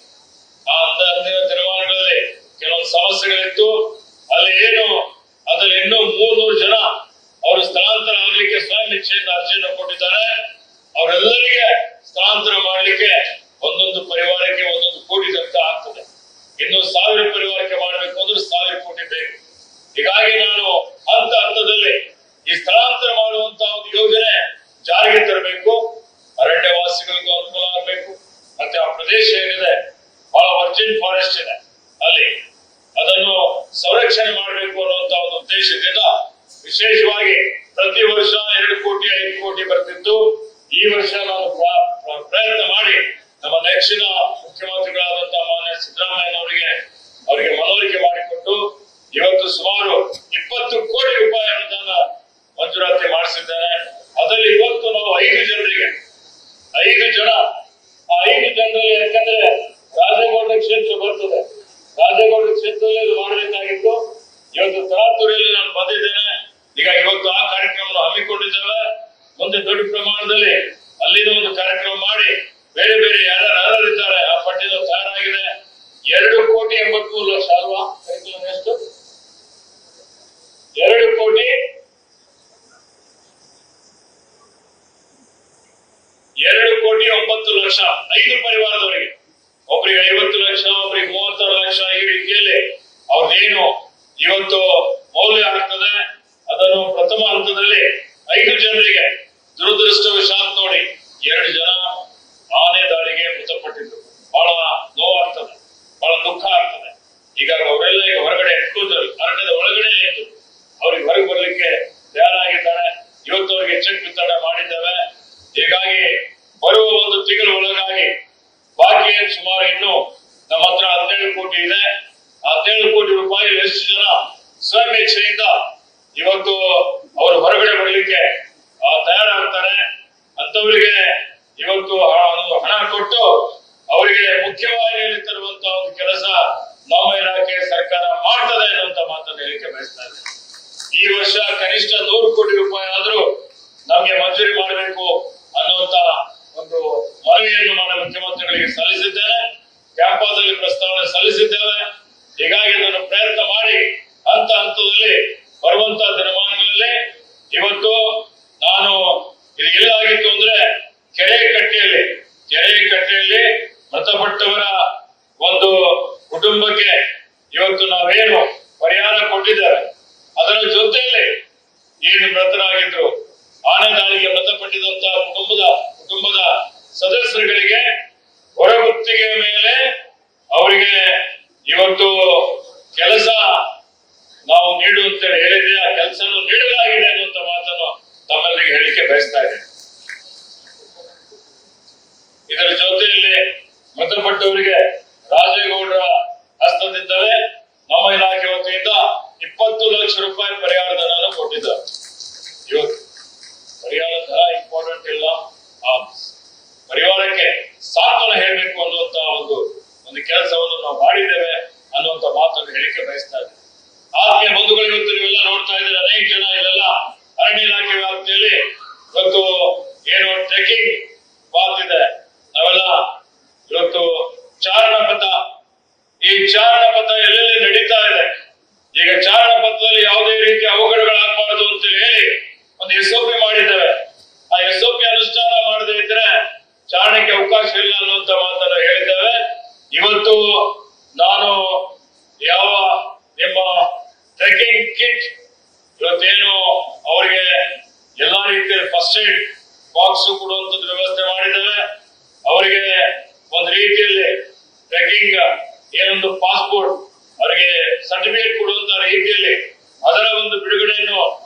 ಅಂದಿನ ದಿನಮಾನಗಳಲ್ಲಿ ಕೆಲವೊಂದು ಸಮಸ್ಯೆಗಳಿತ್ತು. ಅಲ್ಲಿ ಏನು ಅದ್ರಲ್ಲಿ ಇನ್ನೂ 300 ಜನ ಅವರು ಸ್ಥಳಾಂತರ ಆಗ್ಲಿಕ್ಕೆ ಸ್ವಯಂ ಇಚ್ಛೆಯಿಂದ ಅರ್ಜಿಯನ್ನು ಕೊಟ್ಟಿದ್ದಾರೆ. ಅವರೆಲ್ಲರಿಗೆ ಸ್ಥಳಾಂತರ ಮಾಡಲಿಕ್ಕೆ ಒಂದೊಂದು ಪರಿವಾರಕ್ಕೆ 1 ಕೋಟಿ ತನಕ ಆಗ್ತದೆ. ಇನ್ನು 1000 ಪರಿವಾರಕ್ಕೆ ಮಾಡಬೇಕು ಅಂದ್ರೆ 1000 ಕೋಟಿ ಬೇಕು. ಹೀಗಾಗಿ ನಾನು ಹಂತದಲ್ಲಿ ಈ ಸ್ಥಳಾಂತರ ಮಾಡುವಂತ ಒಂದು ಯೋಜನೆ ಜಾರಿಗೆ ತರಬೇಕು. ಅರಣ್ಯವಾಸಿಗಳಿಗೂ ಅನುಕೂಲ ಆಗಬೇಕು. ಮತ್ತೆ ಆ ಪ್ರದೇಶ ಏನಿದೆ ಬಹಳ ವರ್ಜಿನ್ ಫಾರೆಸ್ಟ್ ಇದೆ, ಅಲ್ಲಿ ಅದನ್ನು ಸಂರಕ್ಷಣೆ ಮಾಡಬೇಕು ಅನ್ನುವಂತ ಒಂದು ಉದ್ದೇಶದಿಂದ ವಿಶೇಷವಾಗಿ ಪ್ರತಿ ವರ್ಷ 2 ಕೋಟಿ 5 ಕೋಟಿ ಬರ್ತಿತ್ತು. ಈ ವರ್ಷ ನಾವು ಪ್ರಯತ್ನ ಮಾಡಿ ನಮ್ಮ ನೆಚ್ಚಿನ ಮುಖ್ಯಮಂತ್ರಿಗಳಾದಂತಹ ಮಾನ್ಯ ಸಿದ್ದರಾಮಯ್ಯನವರಿಗೆ ಅವರಿಗೆ ಮನವರಿಕೆ ಮಾಡಿಕೊಟ್ಟು ಇವತ್ತು ಸುಮಾರು 20 ಕೋಟಿ ರೂಪಾಯಿ ಅನುದಾನ ಮಂಜೂರಾತಿ ಮಾಡಿಸಿದ್ದೇನೆ. ಅದರಲ್ಲಿ ಇವತ್ತು ನಾವು 5 ಜನರಿಗೆ 5 ಜನ ಆ 5 ಜನರಲ್ಲಿ, ಯಾಕಂದ್ರೆ ರಾಜೇಗೌಡ ಕ್ಷೇತ್ರ ಬರ್ತದೆ, ರಾಜೇಗೌಡ ಕ್ಷೇತ್ರದಲ್ಲಿ ಮಾಡಬೇಕಾಗಿತ್ತು. ಇವತ್ತು ತರಾತುರಿಯಲ್ಲಿ ನಾನು ಬಂದಿದ್ದೇನೆ. ಈಗ ಇವತ್ತು ಆ ಕಾರ್ಯಕ್ರಮ ಹಮ್ಮಿಕೊಂಡಿದ್ದೇವೆ. ಮುಂದೆ ದೊಡ್ಡ ಪ್ರಮಾಣದಲ್ಲಿ ಅಲ್ಲಿನ ಒಂದು ಕಾರ್ಯಕ್ರಮ ಮಾಡಿ ಬೇರೆ ಬೇರೆ ಯಾರ್ಯಾರಿದ್ದಾರೆ ಆ ಪಟ್ಟಿನ ತಯಾರಾಗಿದೆ. 2,83,00,000 ಅಲ್ವಾ? ಎಷ್ಟು? 2,09,00,000 5 ಪರಿವಾರದವರಿಗೆ, ಒಬ್ಬರಿಗೆ 50 ಲಕ್ಷ, ಒಬ್ಬರಿಗೆ 36 ಲಕ್ಷ, ಈ ರೀತಿಯಲ್ಲಿ ಅವ್ರದ್ದೇನು ಇವತ್ತು ಮೌಲ್ಯ ಆಗ್ತದೆ ಅದನ್ನು ಪ್ರಥಮ ಹಂತದಲ್ಲಿ 5 ಜನರಿಗೆ ದುರದೃಷ್ಟವಶಾತ್ ನೋಡಿ 2 ಜನ ಆನೆ ದಾಳಿಗೆ ಮೃತಪಟ್ಟಿದ್ರು. ಬಹಳ ನೋವಾಗ್ತದೆ, ಬಹಳ ದುಃಖ ಆಗ್ತದೆ. ಹೀಗಾಗಿ ಅವರೆಲ್ಲ ಈಗ ಹೊರಗಡೆ ಎತ್ಕೋದ್ರು, ಅರಣ್ಯದ ಒಳಗಡೆ ಇದ್ದು ಅವ್ರಿಗೆ ಹೊರಗೆ ಬರ್ಲಿಕ್ಕೆ ತಯಾರಾಗಿದ್ದಾರೆ. ಇವತ್ತು ಅವರಿಗೆ ಚೆಕ್ ವಿತರಣೆ ಮಾಡಿದ್ದೇವೆ. ಹೀಗಾಗಿ ಬರುವ ಒಂದು ತಿಂಗಳ ಒಳಗಾಗಿ ಬಾಕಿ ಸುಮಾರು ಇನ್ನು ನಮ್ಮ ಹತ್ರ 17 ಕೋಟಿ ಇದೆ. 17 ಕೋಟಿ ರೂಪಾಯಿ ಎಷ್ಟು ಜನ ಸ್ವಯಂ ಇಚ್ಛೆಯಿಂದ ಇವತ್ತು ಅವರು ಹೊರಗಡೆ ಬರಲಿಕ್ಕೆ ತಯಾರಾಗ್ತಾರೆ ಅಂತವರಿಗೆ ಇವತ್ತು ಹಣ ಕೊಟ್ಟು ಅವರಿಗೆ ಮುಖ್ಯವಾಹಿನಿಯಲ್ಲಿ ತರುವಂತಹ ಒಂದು ಕೆಲಸ ನಮ್ಮ ಇಲಾಖೆ ಸರ್ಕಾರ ಮಾಡ್ತದೆ ಅನ್ನುವಂತ ಮಾತನ್ನು ಹೇಳಿಕೆ ಬಯಸ್ತಾ ಇದೆ. ಈ ವರ್ಷ ಕನಿಷ್ಠ 100 ಕೋಟಿ ರೂಪಾಯಿ ಆದ್ರೂ ನಮ್ಗೆ ಮಂಜೂರಿ ಮಾಡಬೇಕು ಅನ್ನುವಂತ ಒಂದು ಮನವಿಯನ್ನು ಮಾನ್ಯ ಮುಖ್ಯಮಂತ್ರಿಗಳಿಗೆ ಸಲ್ಲಿಸಿದ್ದೇನೆ. ಕ್ಯಾಂಪಸ್ನಲ್ಲಿ ಪ್ರಸ್ತಾವನೆ ಸಲ್ಲಿಸಿದ್ದೇವೆ. ಹೀಗಾಗಿ ಅದನ್ನು ಪ್ರಯತ್ನ ಮಾಡಿ ಹಂತದಲ್ಲಿ ಬರುವಂತ ದಿನಮಾನಗಳಲ್ಲಿ ಇವತ್ತು ನಾನು ಇದು ಎಲ್ಲಾಗಿತ್ತು ಅಂದ್ರೆ ಕೆರೆ ಕಟ್ಟೆಯಲ್ಲಿ ಮೃತಪಟ್ಟವರ ಒಂದು ಕುಟುಂಬಕ್ಕೆ ಇವತ್ತು ನಾವೇನು ಪರಿಹಾರ ಕೊಟ್ಟಿದ್ದೇವೆ ಅದರ ಜೊತೆಯಲ್ಲಿ ಏನು ಮೃತರಾಗಿದ್ರು ಆನೆ ದಾಳಿಗೆ ಮೃತಪಟ್ಟಿದಂತಹ ಕುಟುಂಬದ ಸದಸ್ಯರುಗಳಿಗೆ ಹೊರಗುತ್ತಿಗೆ ಮೇಲೆ ಅವರಿಗೆ ಇವತ್ತು ಕೆಲಸ ನಾವು ನೀಡುವಂತೇಳಿ ಹೇಳಿದ್ರೆ ಆ ಕೆಲಸ ನೀಡಲಾಗಿದೆ ಅನ್ನುವಂತ ಮಾತನ್ನು ತಮ್ಮೆಲ್ಲರಿಗೆ ಹೇಳಿಕೆ ಬಯಸ್ತಾ ಇದೆ. ಇದರ ಜೊತೆಯಲ್ಲಿ ಮೃತಪಟ್ಟವರಿಗೆ ರಾಜೇಗೌಡರ ಹಸ್ತದಿಂದಲೇ ನಮ್ಮ ಇಲಾಖೆ ವತಿಯಿಂದ 20 ಲಕ್ಷ ರೂಪಾಯಿ ಪರಿಹಾರ ಧನ ಕೊಟ್ಟಿದ್ದಾರೆ. ಇವತ್ತು ಪರಿಹಾರ ಧನ ಇಂಪಾರ್ಟೆಂಟ್ ಇಲ್ಲ, ಆ ಪರಿವಾರಕ್ಕೆ ಸಾಂತ್ವನ ಹೇಳಬೇಕು ಅನ್ನುವಂತ ಒಂದು ಕೆಲಸವನ್ನು ನಾವು ಮಾಡಿದ್ದೇವೆ ಅನ್ನುವಂತ ಮಾತನ್ನು ಹೇಳಿಕೆ ಬಯಸ್ತಾ ಇದ್ದೇವೆ. ಆತ್ಮೀಯ ಬಂಧುಗಳು, ಇವತ್ತು ನೀವೆಲ್ಲ ನೋಡ್ತಾ ಇದ್ದೀರಾ, ಅನೇಕ ಜನ ಇಲ್ಲೆಲ್ಲ ಅರಣ್ಯ ಇಲಾಖೆ ವ್ಯಾಪ್ತಿಯಲ್ಲಿ ಇವತ್ತು ಏನು ಟ್ರೆಕಿಂಗ್ ಪಾತ್ ಇದೆ, ನಾವೆಲ್ಲ ಇವತ್ತು ಚಾರಣ ಪಥ, ಈ ಚಾರಣ ಪಥ ಎಲ್ಲೆಲ್ಲಿ ನಡೀತಾ ಇದೆ. ಈಗ ಚಾರಣ ಪಥದಲ್ಲಿ ಯಾವುದೇ ರೀತಿಯ ಅವಘಡಗಳಾಗಬಾರದು ಅಂತ ಹೇಳಿ ಒಂದು SOP ಮಾಡಿದ್ದೇವೆ. ಆ SOP ಅನುಷ್ಠಾನ ಮಾಡದೇ ಇದ್ರೆ ಚಾರಣಕ್ಕೆ ಅವಕಾಶ ಇಲ್ಲ ಅನ್ನುವಂತ ಮಾತನ್ನು ಹೇಳಿದ್ದೇವೆ. ಇವತ್ತು ನಾನು ಯಾವ ನಿಮ್ಮ ಟ್ರೆಕಿಂಗ್ ಕಿಟ್ ಇವತ್ತೇನು ಅವರಿಗೆ ಎಲ್ಲಾ ರೀತಿಯ ಫಸ್ಟ್ ಏಡ್ ಬಾಕ್ಸ್ ಕೊಡುವಂತದ್ದು ವ್ಯವಸ್ಥೆ ಮಾಡಿದ್ದೇವೆ. ಅವರಿಗೆ ಒಂದು ರೀತಿಯಲ್ಲಿ ಟ್ರೆಕಿಂಗ್ ಏನೊಂದು ಪಾಸ್ಪೋರ್ಟ್ ಅವರಿಗೆ ಸರ್ಟಿಫಿಕೇಟ್ ಕೊಡುವಂತ ರೀತಿಯಲ್ಲಿ ಅದರ ಒಂದು ಬಿಡುಗಡೆಯನ್ನು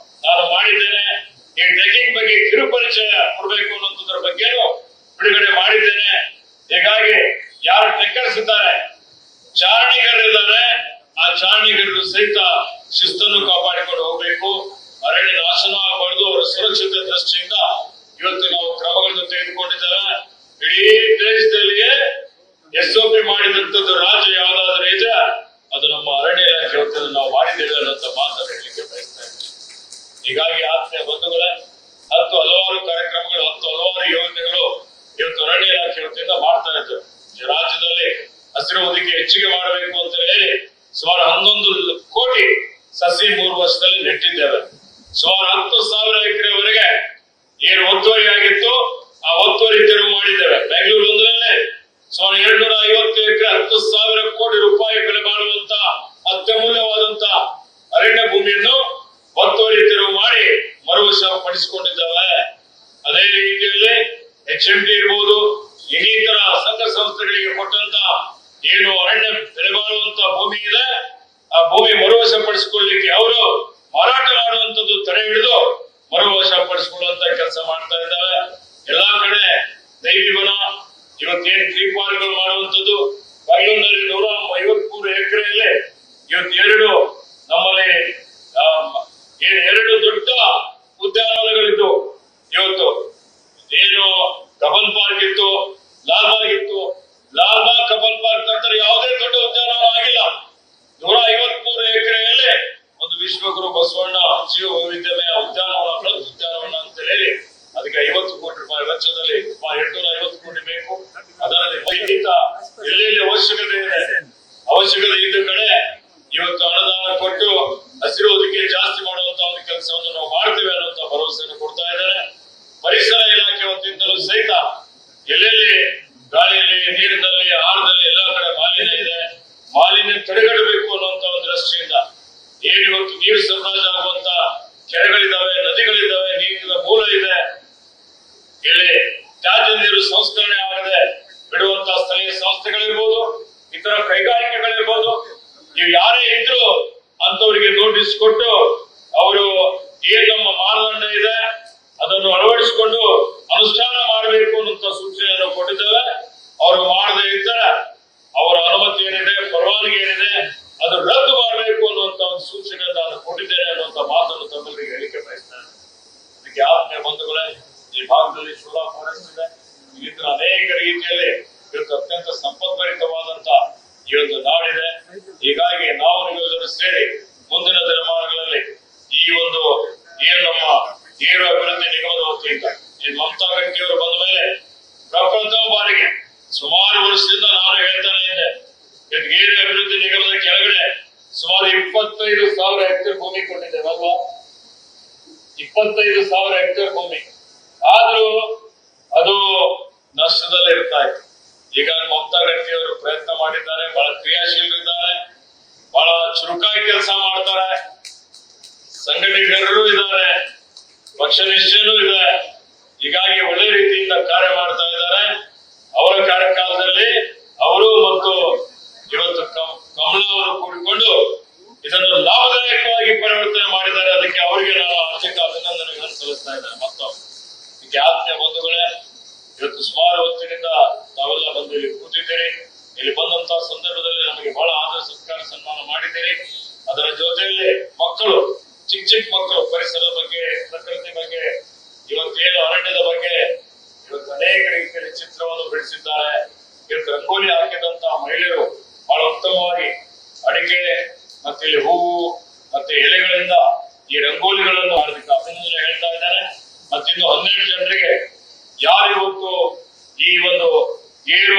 ನಾನು ಮಾಡಿದ್ದೇನೆ. ಈ ಟ್ರೆಕಿಂಗ್ ಬಗ್ಗೆ ಕಿರುಪರಿಚಯ ಕೊಡಬೇಕು ಅನ್ನೋದ್ರ ಬಗ್ಗೆನೂ ಬಿಡುಗಡೆ ಮಾಡಿದ್ದೇನೆ. ಹೀಗಾಗಿ ಯಾರು ಟ್ರೆಕ್ಕರ್ಸ್ ಇದ್ದಾರೆ, ಚಾರಣಿಗರಿದ್ದಾರೆ, ಆ ಚಾರಣಿಗರು ಸಹಿತ ಶಿಸ್ತನ್ನು ಕಾಪಾಡಿಕೊಂಡು ಹೋಗ್ಬೇಕು. ಅರಣ್ಯ ನಾಶನ ಆಗಬಾರ್ದು. ಅವರ ಸುರಕ್ಷತೆ ದೃಷ್ಟಿಯಿಂದ ಇವತ್ತು ನಾವು ಕ್ರಮಗಳನ್ನು ತೆಗೆದುಕೊಂಡಿದ್ದೇವೆ. ಇಡೀ ದೇಶದಲ್ಲಿಯೇ SOP ಮಾಡಿದಂತದ್ದು ರಾಜ್ಯ ಯಾವ್ದಾದ್ರು ಇದೆ ಅದು ನಮ್ಮ ಅರಣ್ಯ ಇಲಾಖೆ ವತಿಯಿಂದ ನಾವು ಮಾಡಿದ್ದೇವೆ ಅನ್ನೋಂತ ಮಾತನ್ನು ಹೇಳಲಿಕ್ಕೆ ಬಯಸ್ತಾ ಇದ್ದೇವೆ. ಹೀಗಾಗಿ ಆತ್ಮೀಯ ಬಂಧುಗಳೇ, ಹಲವಾರು ಕಾರ್ಯಕ್ರಮಗಳು ಹಸಿರು ಹೊದಿಕೆ ಹೆಚ್ಚಿಗೆ ಮಾಡಬೇಕು ಅಂತ ಹೇಳಿ ಸುಮಾರು 11 ಕೋಟಿ ಸಸಿ 3 ವರ್ಷದಲ್ಲಿ ನೆಟ್ಟಿದ್ದೇವೆ. ಸುಮಾರು 10,000 ಎಕರೆವರೆಗೆ ಏನು ಒತ್ತುವರಿ ಆಗಿತ್ತು ಆ ಒತ್ತುವರಿ ತೆರವು ಮಾಡಿದ್ದೇವೆ. ಬೆಂಗಳೂರು ಒಂದರಲ್ಲೇ ಸುಮಾರು 250 ಎಕರೆ 10,000 ಕೋಟಿ ರೂಪಾಯಿ ಬೆಲೆ ಬಾಳುವಂತ ಅತ್ಯಮೂಲ್ಯವಾದಂತ ಅರಣ್ಯ ಭೂಮಿಯನ್ನು ಒತ್ತುವರಿ ತೆರವು ಮಾಡಿ ಮರುವಶ ಪಡಿಸಿಕೊಂಡಿದ್ದಾವೆ. ಅದೇ ರೀತಿಯಲ್ಲಿ HMT ಇರ್ಬೋದು, ಇನ್ನಿತರ ಸಂಘ ಸಂಸ್ಥೆಗಳಿಗೆ ಕೊಟ್ಟಂತ ಏನು ಅರಣ್ಯ ಬೆಲೆ ಬಾಳುವಂತ ಭೂಮಿ ಇದೆ ಆ ಭೂಮಿ ಮರುವಶ ಪಡಿಸಿಕೊಳ್ಳಿಕ್ಕೆ ಅವರು ಮಾರಾಟ ಮಾಡುವಂತದ್ದು ತಡೆ ಹಿಡಿದು ಮರುವಶ ಪಡಿಸಿಕೊಳ್ಳುವಂತ ಕೆಲಸ ಮಾಡ್ತಾ ಇದ್ದಾವೆ. ಎಲ್ಲಾ ಕಡೆ ದೈವಿವನ ಇವತ್ತೇನು ಟ್ರೀ ಪಾರ್ಕ್ಗಳು ಮಾಡುವಂತದ್ದು ಬೆಂಗಳೂರಿನಲ್ಲಿ 153 ಎಕರೆಯಲ್ಲಿ ಇವತ್ತು ನಮ್ಮಲ್ಲಿ ಎರಡು ದೊಡ್ಡ ಉದ್ಯಾನವನಗಳಿದ್ದು ಇವತ್ತು ಏನು ಕಬ್ಬನ್ ಪಾರ್ಕ್ ಇತ್ತು, ಲಾಲ್ಬಾಗ್ ಇತ್ತು. ಲಾಲ್ಬಾಗ್ ಕಬ್ಬನ್ ಪಾರ್ಕ್ ನಂತರ ಯಾವುದೇ ದೊಡ್ಡ ಉದ್ಯಾನವನ ಆಗಿಲ್ಲ. 153 ಎಕರೆಯಲ್ಲಿ ಒಂದು ವಿಶ್ವಗುರು ಬಸವಣ್ಣ ಜೀವ ವೈವಿಧ್ಯಮಯ ಉದ್ಯಾನವನ ಬೃಹತ್ ಉದ್ಯಾನವನ ಅಂತ ಹೇಳಿ ಅದಕ್ಕೆ 50 ಕೋಟಿ ರೂಪಾಯಿ ವೆಚ್ಚದಲ್ಲಿ 850 ಕೋಟಿ ಬೇಕು. ಅದರಲ್ಲಿ ಎಲ್ಲೆಲ್ಲಿ ಅವಶ್ಯಕತೆ ಇದ್ದ ಕಡೆ ಇವತ್ತು ಅನುದಾನ ಕೊಟ್ಟು ಹಸಿರು ಹೊದಿಕೆ ಜಾಸ್ತಿ ಮಾಡುವಂತ ಒಂದು ಕೆಲಸವನ್ನು ನಾವು ಮಾಡ್ತೇವೆ ಅನ್ನುವಂತ ಭರವಸೆಯನ್ನು ಕೊಡ್ತಾ ಇದ್ದಾರೆ. ಪರಿಸರ ಇಲಾಖೆ ವತಿಯಿಂದಲೂ ಸಹಿತ ಎಲ್ಲೆಲ್ಲಿ ಗಾಳಿಯಲ್ಲಿ, ನೀರಿನಲ್ಲಿ, ಆಹಾರದಲ್ಲಿ ಎಲ್ಲಾ ಕಡೆ ಮಾಲಿನ್ಯ ಇದೆ, ಮಾಲಿನ್ಯ ತಡೆಗಟ್ಟಬೇಕು ಅನ್ನುವಂತ ಒಂದು ದೃಷ್ಟಿಯಿಂದ ಏನು ಇವತ್ತು ನೀರು ಸರಬರಾಜು ಆಗುವಂತ ಕೆರೆಗಳಿದ್ದಾವೆ, ನದಿಗಳಿದ್ದಾವೆ, ನೀರಿನ ಮೂಲ ಇದೆ, ಇಲ್ಲಿ ತ್ಯಾಜ್ಯ ನೀರು ಸಂಸ್ಕರಣೆ ಆಗದೆ ಬಿಡುವಂತ ಸ್ಥಳೀಯ ಸಂಸ್ಥೆಗಳಿರ್ಬೋದು, ಇತರ ಕೈಗಾರಿಕೆಗಳಿರ್ಬೋದು, ನೀವು ಯಾರೇ ಇದ್ರು ಅಂತವರಿಗೆ ನೋಟಿಸ್ ಕೊಟ್ಟು ಅವರು ಏನ್ ನಮ್ಮ ಮಾನದಂಡ ಇದೆ ಅದನ್ನು ಅಳವಡಿಸಿಕೊಂಡು ಅನುಷ್ಠಾನ ಮಾಡಬೇಕು ಅನ್ನುವಂತ ಸೂಚನೆಯನ್ನು ಕೊಟ್ಟಿದ್ದೇವೆ. ಅವರು ಮಾಡದೇ ಇದ್ದರೆ ಅವರ ಅನುಮತಿ ಏನಿದೆ, ಪರವಾನಗಿ ಏನಿದೆ ಅದು ರದ್ದು ಮಾಡಬೇಕು ಅನ್ನುವಂತ ಒಂದು ಸೂಚನೆ ನಾನು ಕೊಟ್ಟಿದ್ದೇನೆ ಅನ್ನುವಂತ ಮಾತನ್ನು ತಮ್ಮರಿಗೆ ಹೇಳಿಕೆ ಬಯಸ್ತೇನೆ. ಅದಕ್ಕೆ ಆತ್ಮೀಯ ಬಂಧುಗಳೇ, ಈ ಭಾಗದಲ್ಲಿ ಶೋಲಾ ಫಾರೆಸ್ಟ್ ಇದೆ, ಇಲ್ಲಿಂದ ಅನೇಕ ರೀತಿಯಲ್ಲಿ ಇವತ್ತು ಅತ್ಯಂತ ಸಂಪದ್ಭರಿತವಾದಂತ ಈ ಒಂದು ನಾಡಿದೆ. ಹೀಗಾಗಿ ನಾವು ನೀವೆಲ್ಲರೂ ಸೇರಿ ಮುಂದಿನ ದಿನಮಾನಗಳಲ್ಲಿ ಈ ಒಂದು ಏನು ನಮ್ಮ ಗೇರು ಅಭಿವೃದ್ಧಿ ನಿಗಮದ ವತಿಯಿಂದ ಈ ಮಮತಾ ಗಟ್ಟಿಯವರು ಬಂದ ಮೇಲೆ ಪ್ರಪ್ರಥಮ ಬಾರಿಗೆ ಸುಮಾರು ವರ್ಷದಿಂದ ನಾನು ಹೇಳ್ತಾನೆ ಇದ್ದೆ, ಗೇರು ಅಭಿವೃದ್ಧಿ ನಿಗಮದ ಕೆಳಗಡೆ ಸುಮಾರು 25,000 ಹೆಕ್ಟೇರ್ ಭೂಮಿ ಕೊಟ್ಟಿದ್ದೇವಲ್ವಾ, 25,000 ಹೆಕ್ಟೇರ್ ಭೂಮಿ ಆದ್ರೂ ಅದು ನಷ್ಟದಲ್ಲಿ ಇರ್ತಾ ಇತ್ತು. ಈಗ ಮಮತಾ ಗಟ್ಟಿಯವರು ಪ್ರಯತ್ನ ಮಾಡಿದ್ದಾರೆ, ಬಹಳ ಕ್ರಿಯಾಶೀಲರಿದ್ದಾರೆ, ಬಹಳ ಚುರುಕಾಗಿ ಕೆಲಸ ಮಾಡ್ತಾರೆ, ಸಂಘಟಕರು ಇದ್ದಾರೆ, ಪಕ್ಷ ನಿಷ್ಠೆನೂ ಇದೆ. ಹೀಗಾಗಿ ಒಳ್ಳೆ ರೀತಿಯಿಂದ ಕಾರ್ಯ ಮಾಡ್ತಾ ಇದ್ದಾರೆ. ಅವರ ಕಾರ್ಯಕಾಲದಲ್ಲಿ ಅವರು ಮತ್ತು ಇವತ್ತು ಕಮಲಾ ಅವರು ಕೂಡಿಕೊಂಡು ಇದನ್ನು ಲಾಭದಾಯಕವಾಗಿ ಪರಿವರ್ತನೆ ಮಾಡಿದ್ದಾರೆ. ಅದಕ್ಕೆ ಅವರಿಗೆ ನಾನು ಆರ್ಥಿಕ ಅಭಿನಂದನೆಗಳನ್ನು ಸಲ್ಲಿಸ್ತಾ ಇದ್ದಾರೆ. ಮತ್ತೊಮ್ಮೆ ಈಗ ಆತ್ಮೀಯ ಬಂಧುಗಳೇ, ಇವತ್ತು ಸುಮಾರು ಹೊತ್ತಿನಿಂದ ತಾವೆಲ್ಲ ಬಂದು ಇಲ್ಲಿ ಕೂತಿದ್ದೀರಿ. ಇಲ್ಲಿ ಬಂದಂತಹ ಸಂದರ್ಭದಲ್ಲಿ ನಮಗೆ ಬಹಳ ಆದರ ಸತ್ಕಾರ ಸನ್ಮಾನ ಮಾಡಿದ್ದೀರಿ. ಅದರ ಜೊತೆಯಲ್ಲಿ ಮಕ್ಕಳು, ಚಿಕ್ಕ ಮಕ್ಕಳು ಪರಿಸರದ ಬಗ್ಗೆ, ಪ್ರಕೃತಿ ಬಗ್ಗೆ, ಇವತ್ತೇನು ಅರಣ್ಯದ ಬಗ್ಗೆ ಇವತ್ತು ಅನೇಕ ರೀತಿಯಲ್ಲಿ ಚಿತ್ರವನ್ನು ಬಿಡಿಸಿದ್ದಾರೆ. ಇವತ್ತು ರಂಗೋಲಿ ಹಾಕಿದಂತಹ ಮಹಿಳೆಯರು ಬಹಳ ಉತ್ತಮವಾಗಿ ಅಡಿಕೆ ಮತ್ತೆ ಇಲ್ಲಿ ಹೂವು ಮತ್ತೆ ಎಲೆಗಳಿಂದ ಈ ರಂಗೋಲಿಗಳನ್ನು ಮಾಡೋದಕ್ಕೆ ಅಭಿನಂದನೆ ಹೇಳ್ತಾ ಇದ್ದಾರೆ. ಮತ್ತಿನ್ನು 12 ಜನರಿಗೆ ಯಾರು ಇವತ್ತು ಈ ಒಂದು ಗೇರು